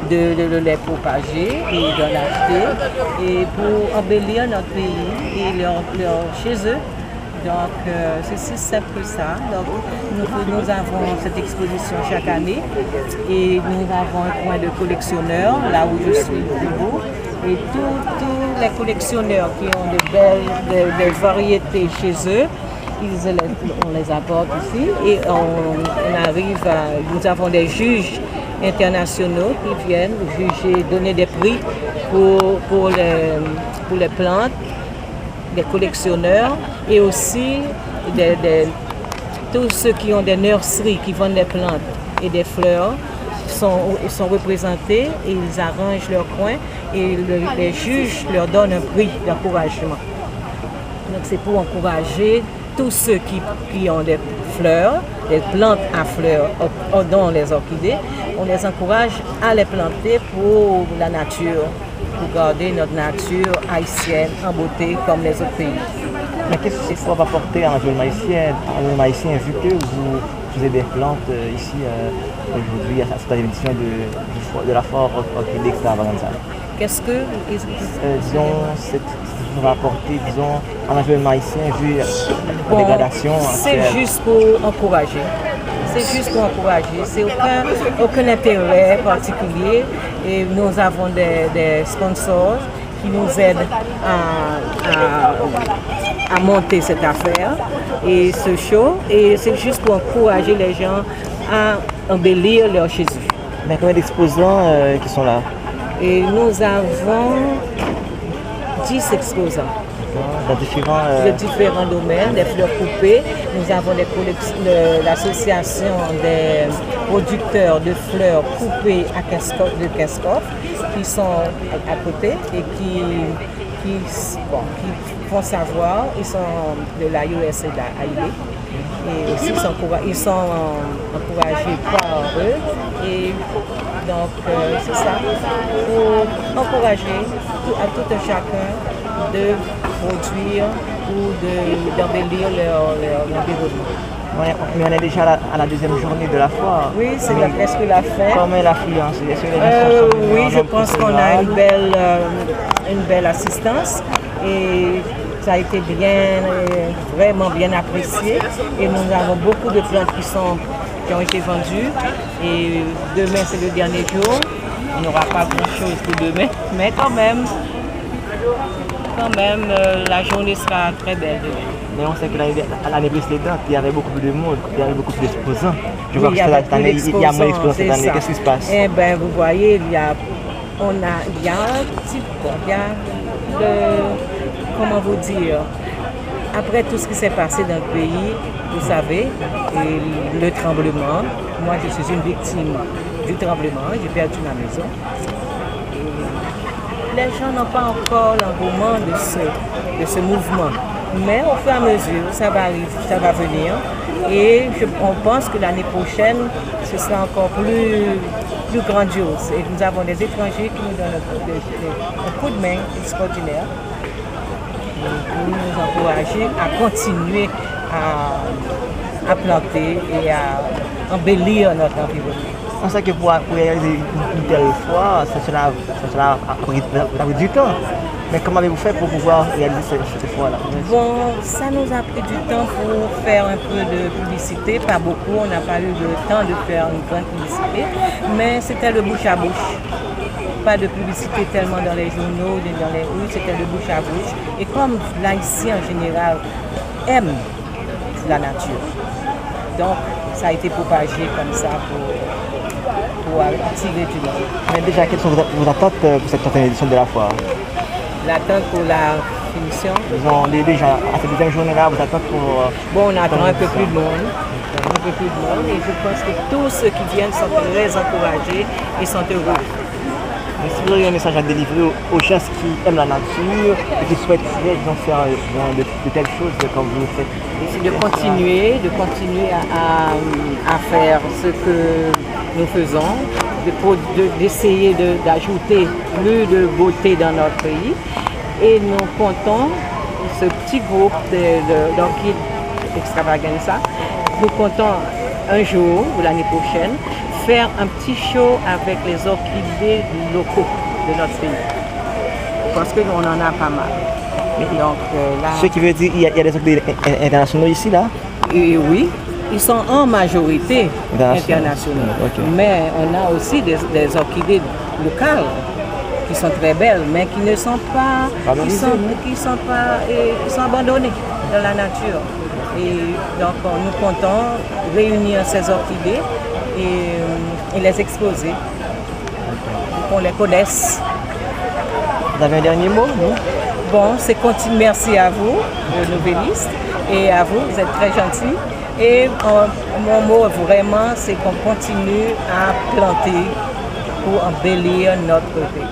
de les propager et d'en acheter et pour embellir notre pays et chez eux. Donc, c'est si simple que ça. Donc, nous avons cette exposition chaque année et nous avons un coin de collectionneurs, là où je suis debout. Et tous les collectionneurs qui ont des variétés chez eux, on les apporte ici et on arrive nous avons des juges internationaux qui viennent juger, donner des prix pour les plantes, des collectionneurs et aussi tous ceux qui ont des nurseries qui vendent des plantes et des fleurs sont représentés et ils arrangent leur coin et les juges leur donnent un prix d'encouragement. Donc c'est pour encourager tous ceux qui ont des fleurs, des plantes à fleurs, dont les orchidées, on les encourage à les planter pour la nature, pour garder notre nature haïtienne en beauté comme les autres pays. Mais qu'est-ce que ça va apporter à un jeune haïtien vu que vous faisiez des plantes ici aujourd'hui à cette édition de la foire orchidée extravaganza? Qu'est-ce que disons, ça va apporter, disons, à un jeune haïtien vu la dégradation actuelle? C'est juste pour encourager. C'est juste pour encourager. C'est aucun intérêt particulier. Et nous avons des sponsors qui nous aident à monter cette affaire et ce show. Et c'est juste pour encourager les gens à embellir leur chez eux. Mais combien d'exposants qui sont là? Et nous avons 10 exposants. Dans différents domaines, des fleurs coupées. Nous avons l'association des producteurs de fleurs coupées de Kescoff qui sont à côté et qui font savoir, ils sont de la USA d'AID. Et aussi ils sont encouragés par eux. Et donc c'est ça, pour encourager à tout un chacun de produire ou d'embellir leur environnement. Mais on est déjà à la deuxième journée de la foire. Oui, c'est presque la fin. Comment est l'affluence? Oui, je pense qu'on a une belle assistance et ça a été vraiment bien apprécié. Et nous avons beaucoup de plantes qui ont été vendues. Et demain, c'est le dernier jour. On n'aura pas grand-chose pour demain, mais quand même, la journée sera très belle demain. Mais on sait que l'année précédente, il y avait beaucoup plus de monde, il y avait beaucoup plus d'exposants. Je vois que cette année, il y a moins d'exposants cette année. Qu'est-ce qui se passe? Eh bien, vous voyez, il y a comment vous dire, après tout ce qui s'est passé dans le pays, vous savez, et le tremblement, moi je suis une victime du tremblement, j'ai perdu ma maison. Et les gens n'ont pas encore l'engouement de ce mouvement. Mais au fur et à mesure, ça va venir. Et on pense que l'année prochaine, ce sera encore plus grandiose. Et nous avons des étrangers qui nous donnent un coup de main extraordinaire pour nous encourager à continuer à planter et à embellir notre environnement. On sait que pour réaliser une telle foire, cela a pris du temps. Mais comment avez-vous fait pour pouvoir réaliser cette foire-là? Bon, ça nous a pris du temps pour faire un peu de publicité, pas beaucoup, on n'a pas eu le temps de faire une grande publicité, mais c'était le bouche à bouche. Pas de publicité tellement dans les journaux, dans les rues, c'était le bouche à bouche. Et comme l'Haïtien en général aime la nature, donc ça a été propagé comme ça pour attirer du monde. Mais déjà, quelles sont vos attentes pour cette 30e édition de la foire? L'attente pour la finition. Déjà, à cette deuxième journée-là, vous attendez pour... Bon, on attend un peu plus de monde. Et je pense que tous ceux qui viennent sont très encouragés et sont heureux. Mais si vous avez un message à délivrer aux gens qui aiment la nature et qui souhaitent faire de telles choses comme vous le faites. C'est de continuer à faire ce que nous faisons, d'essayer d'ajouter plus de beauté dans notre pays. Et nous comptons, ce petit groupe d'orchides extravaganza, nous comptons un jour, ou l'année prochaine, faire un petit show avec les orchidées locaux de notre pays. Parce qu'on en a pas mal. Donc, là, Ce qui veut dire qu'il y a des orchidées internationaux ici, là? et oui, ils sont en majorité Internationaux. internationaux. Ok. Mais on a aussi des orchidées locales qui sont très belles, mais qui ne sont pas, qui sont abandonnées dans la nature. Et donc, nous comptons réunir ces orchidées et les exposer pour qu'on les connaisse. Vous avez un dernier mot, non? Bon, c'est continue. Merci à vous, le novelliste, et à vous, vous êtes très gentils. Et mon mot vraiment, c'est qu'on continue à planter pour embellir notre pays.